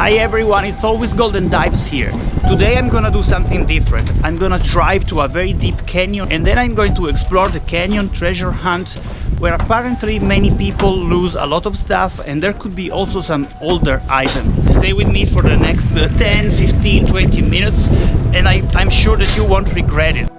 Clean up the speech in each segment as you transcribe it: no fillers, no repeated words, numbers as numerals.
Hi everyone, it's always Goldendives here. Today I'm gonna do something different. I'm gonna drive to a very deep canyon and then I'm going to explore the canyon treasure hunt, where apparently many people lose a lot of stuff and there could be also some older items. Stay with me for the next 10, 15, 20 minutes and I'm sure that you won't regret it.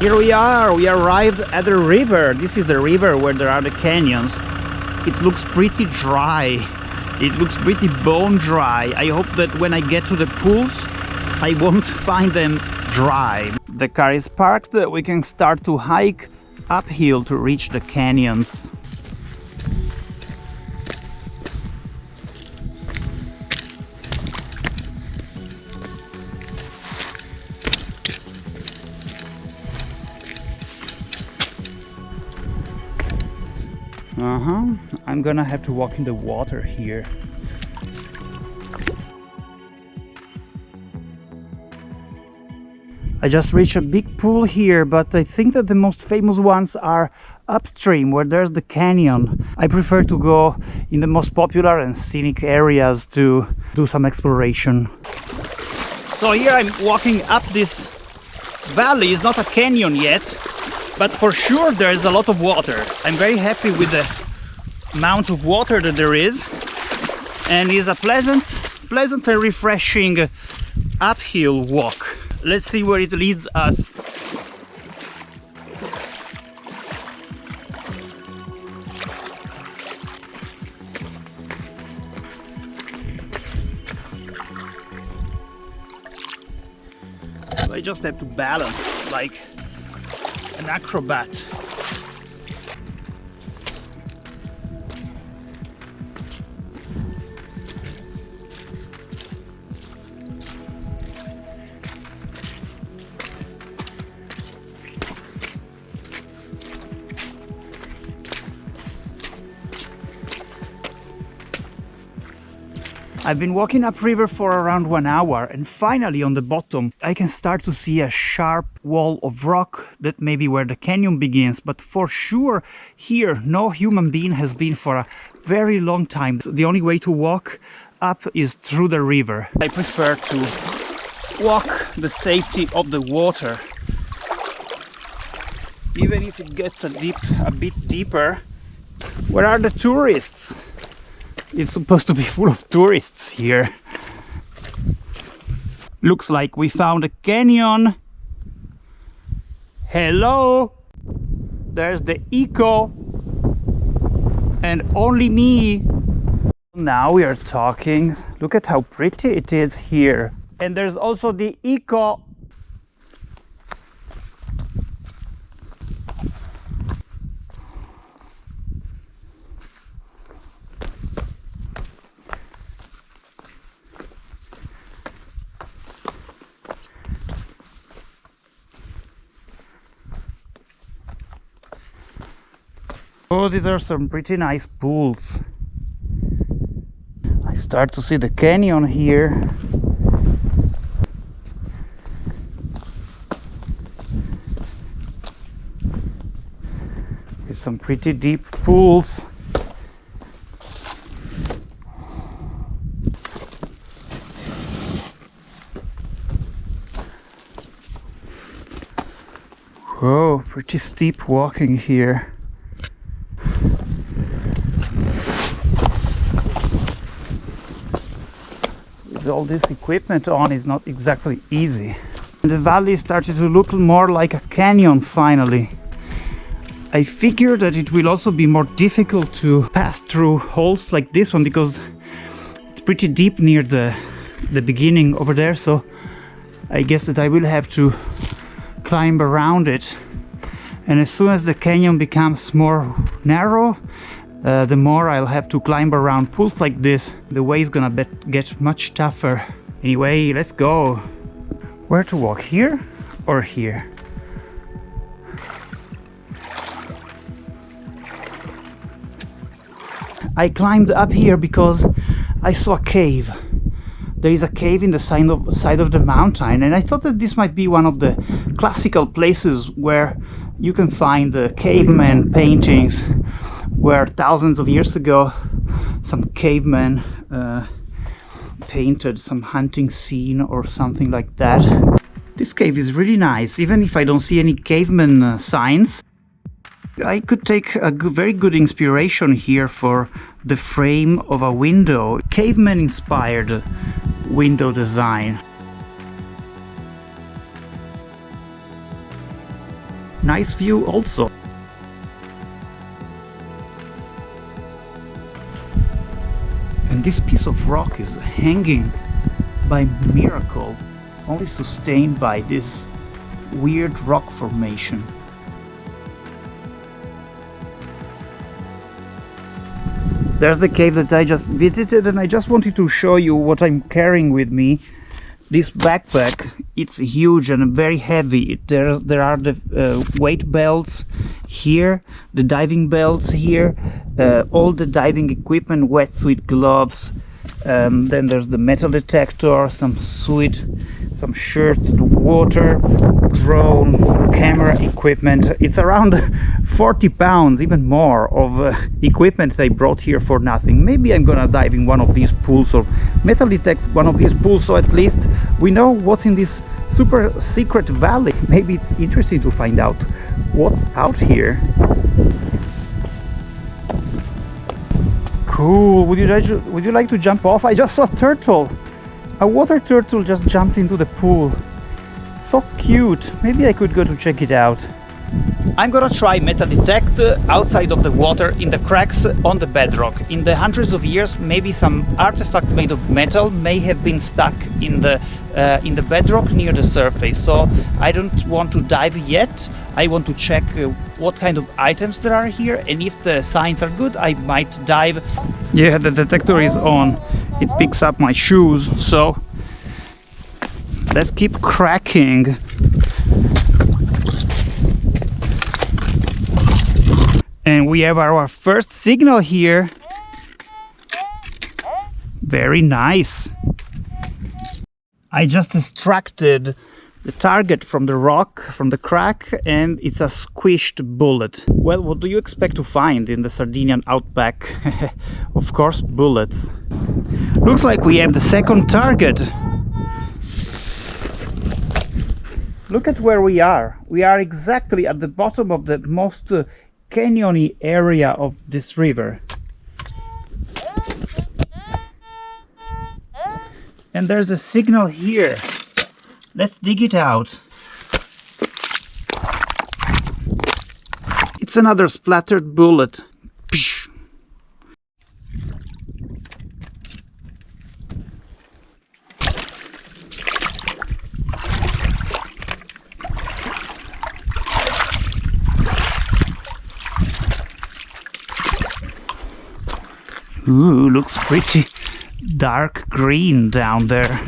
Here we arrived at the river. This is the river where there are the canyons. It looks pretty dry. It looks pretty bone dry. I hope that when I get to the pools, I won't find them dry. The car is parked. We can start to hike uphill to reach the canyons. I'm gonna have to walk in the water here. I just reached a big pool here, but I think that the most famous ones are upstream, where there's the canyon. I prefer to go in the most popular and scenic areas to do some exploration. So here I'm walking up this valley. It's not a canyon yet, but for sure there is a lot of water. I'm very happy with the amount of water that there is, and it's a pleasant and refreshing uphill walk. Let's see where it leads us. I just have to balance like an acrobat. I've been walking upriver for around 1 hour, and finally on the bottom I can start to see a sharp wall of rock that may be where the canyon begins, but for sure here no human being has been for a very long time. The only way to walk up is through the river. I prefer to walk the safety of the water. Even if it gets a bit deeper. Where are the tourists? It's supposed to be full of tourists here. Looks like we found a canyon. Hello! There's the eco and only me. Now we are talking. Look at how pretty it is here. And there's also the eco. Oh, these are some pretty nice pools. I start to see the canyon here. With some pretty deep pools. Whoa, pretty steep walking here. With all this equipment on, is not exactly easy. And the valley started to look more like a canyon finally. I figured that it will also be more difficult to pass through holes like this one because it's pretty deep near the beginning over there, so I guess that I will have to climb around it. And as soon as the canyon becomes more narrow, the more I'll have to climb around pools like this. The way is gonna get much tougher. Anyway, let's go. Where to walk, here or here? I climbed up here because I saw a cave. there is a cave in the side of the mountain, and I thought that this might be one of the classical places where you can find the caveman paintings, where thousands of years ago some cavemen painted some hunting scene or something like that. This cave is really nice, even if I don't see any caveman signs. I could take a very good inspiration here for the frame of a window. Caveman inspired window design. Nice view also. And this piece of rock is hanging by miracle, only sustained by this weird rock formation. There's the cave that I just visited, and I just wanted to show you what I'm carrying with me. This backpack, it's huge and very heavy. There are the weight belts here, the diving belts here, all the diving equipment, wetsuit, gloves. Then there's the metal detector, some suit, some shirts, the water, drone, camera equipment. It's around 40 pounds, even more, of equipment they brought here for nothing. Maybe I'm gonna dive in one of these pools or metal detect one of these pools, so at least we know what's in this super secret valley. Maybe it's interesting to find out what's out here. Cool. Would you like to jump off? I just saw a turtle. A water turtle just jumped into the pool. So cute. Maybe I could go to check it out. I'm gonna try metal detect outside of the water in the cracks on the bedrock. In the hundreds of years, maybe some artifact made of metal may have been stuck in the bedrock near the surface. So I don't want to dive yet. I want to check what kind of items there are here, and if the signs are good, I might dive. Yeah, the detector is on. It picks up my shoes, so let's keep cracking. And we have our first signal here. Very nice. I just extracted the target from the rock, from the crack, and it's a squished bullet. Well, what do you expect to find in the Sardinian outback? Of course, bullets. Looks like we have the second target. Look at where we are. We are exactly at the bottom of the most canyony area of this river. And there's a signal here. Let's dig it out. It's another splattered bullet. Psh. Ooh, looks pretty dark green down there.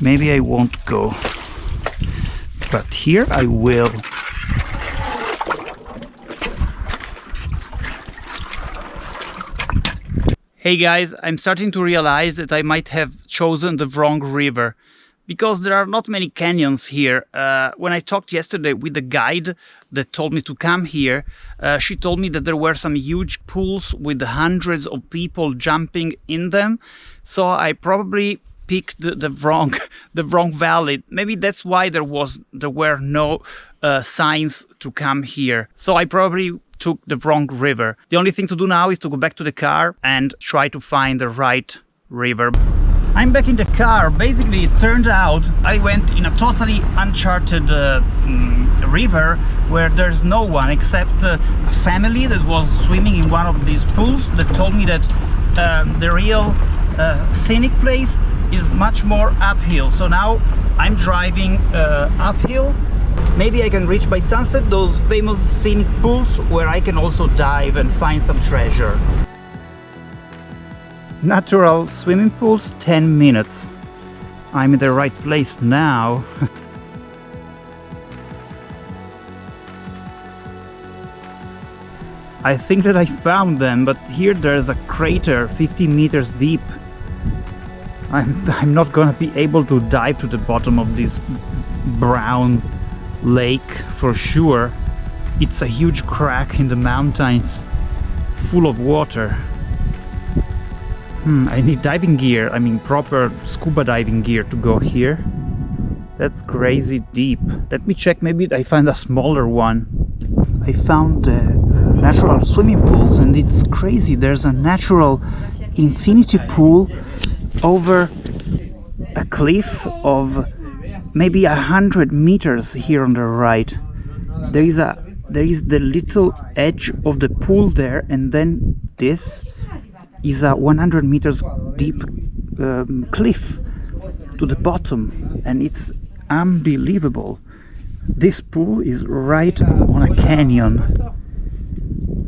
Maybe I won't go, but here I will. Hey guys, I'm starting to realize that I might have chosen the wrong river, because there are not many canyons here. When I talked yesterday with the guide that told me to come here, she told me that there were some huge pools with hundreds of people jumping in them. So I probably picked the wrong valley. Maybe that's why there were no signs to come here. So I probably took the wrong river. The only thing to do now is to go back to the car and try to find the right river. I'm back in the car. Basically, it turned out I went in a totally uncharted river where there's no one except a family that was swimming in one of these pools that told me that the real scenic place is much more uphill. So now I'm driving uphill. Maybe I can reach by sunset those famous scenic pools where I can also dive and find some treasure. Natural swimming pools, 10 minutes. I'm in the right place now. I think that I found them, but here there's a crater 50 meters deep. I'm not gonna be able to dive to the bottom of this brown lake for sure. It's a huge crack in the mountains, full of water. I need diving gear, I mean proper scuba diving gear to go here. That's crazy deep. Let me check, maybe I find a smaller one. I found natural swimming pools, and it's crazy. There's a natural infinity pool over a cliff of maybe 100 meters here on the right. There is the little edge of the pool there, and then this is a 100 meters deep cliff to the bottom, and it's unbelievable. This pool is right on a canyon.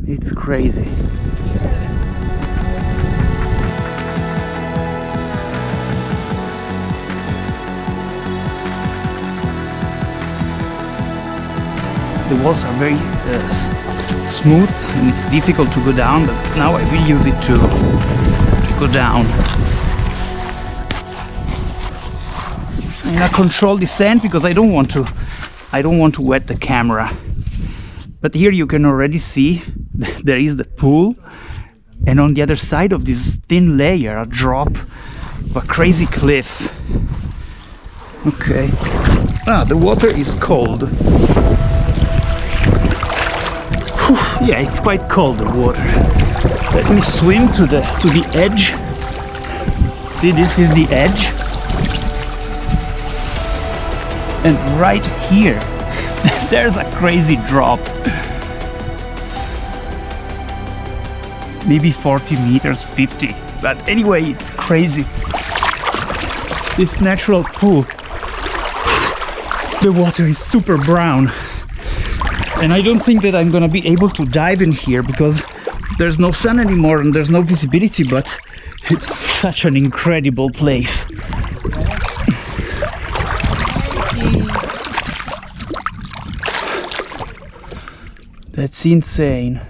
It's crazy. The walls are very smooth, and it's difficult to go down, but now I will use it to go down. In a controlled descent, because I don't want to wet the camera. But here you can already see there is the pool, and on the other side of this thin layer a drop of a crazy cliff. Okay. The water is cold. Whew, yeah, it's quite cold, the water. Let me swim to the edge. See, this is the edge. And right here, there's a crazy drop. Maybe 40 meters, 50. But anyway, it's crazy. This natural pool. The water is super brown. And I don't think that I'm gonna be able to dive in here because there's no sun anymore and there's no visibility, but it's such an incredible place. That's insane.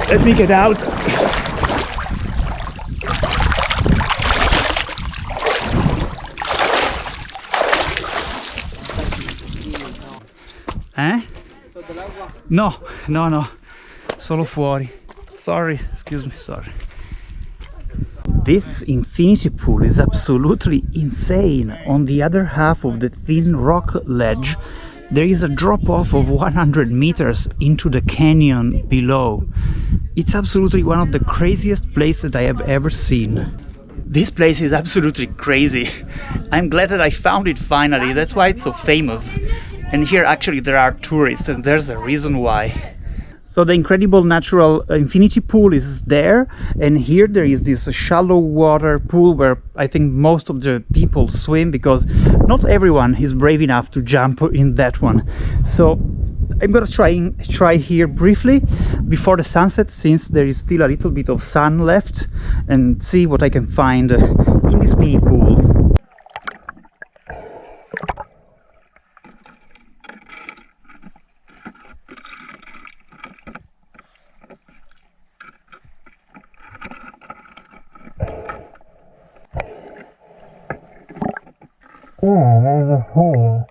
Let me get out. Eh? No, solo fuori. Sorry, excuse me, sorry. This infinity pool is absolutely insane. On the other half of the thin rock ledge, there is a drop-off of 100 meters into the canyon below. It's absolutely one of the craziest places that I have ever seen. This place is absolutely crazy. I'm glad that I found it finally. That's why it's so famous. And here actually there are tourists, and there's a reason why. So the incredible natural infinity pool is there, and here there is this shallow water pool where I think most of the people swim, because not everyone is brave enough to jump in that one. So I'm gonna try here briefly before the sunset, since there is still a little bit of sun left, and see what I can find in this mini pool. Oh, there's a hole.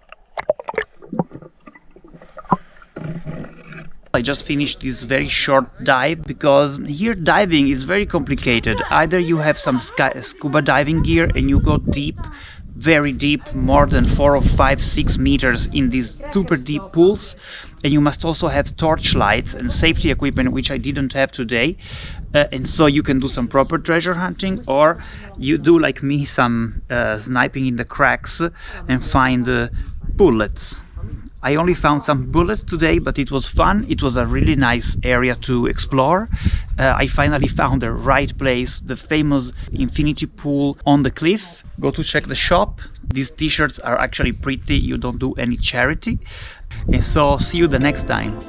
I just finished this very short dive, because here diving is very complicated. Either you have some scuba diving gear and you go deep, very deep, more than 4 or 5, 6 meters in these super deep pools, and you must also have torchlights and safety equipment, which I didn't have today, and so you can do some proper treasure hunting, or you do like me, some sniping in the cracks and find bullets. I only found some bullets today, but it was fun. It was a really nice area to explore. I finally found the right place, the famous infinity pool on the cliff. Go to check the shop. These t-shirts are actually pretty. You don't do any charity. And so see you the next time.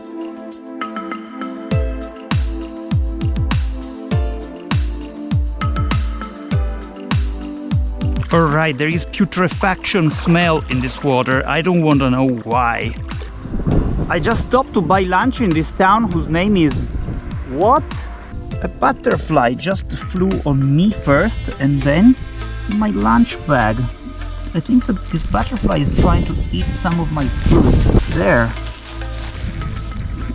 Alright, there is putrefaction smell in this water. I don't want to know why. I just stopped to buy lunch in this town whose name is... what? A butterfly just flew on me first and then my lunch bag. I think that this butterfly is trying to eat some of my food. There.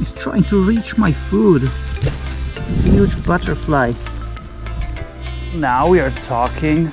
It's trying to reach my food. Huge butterfly. Now we are talking.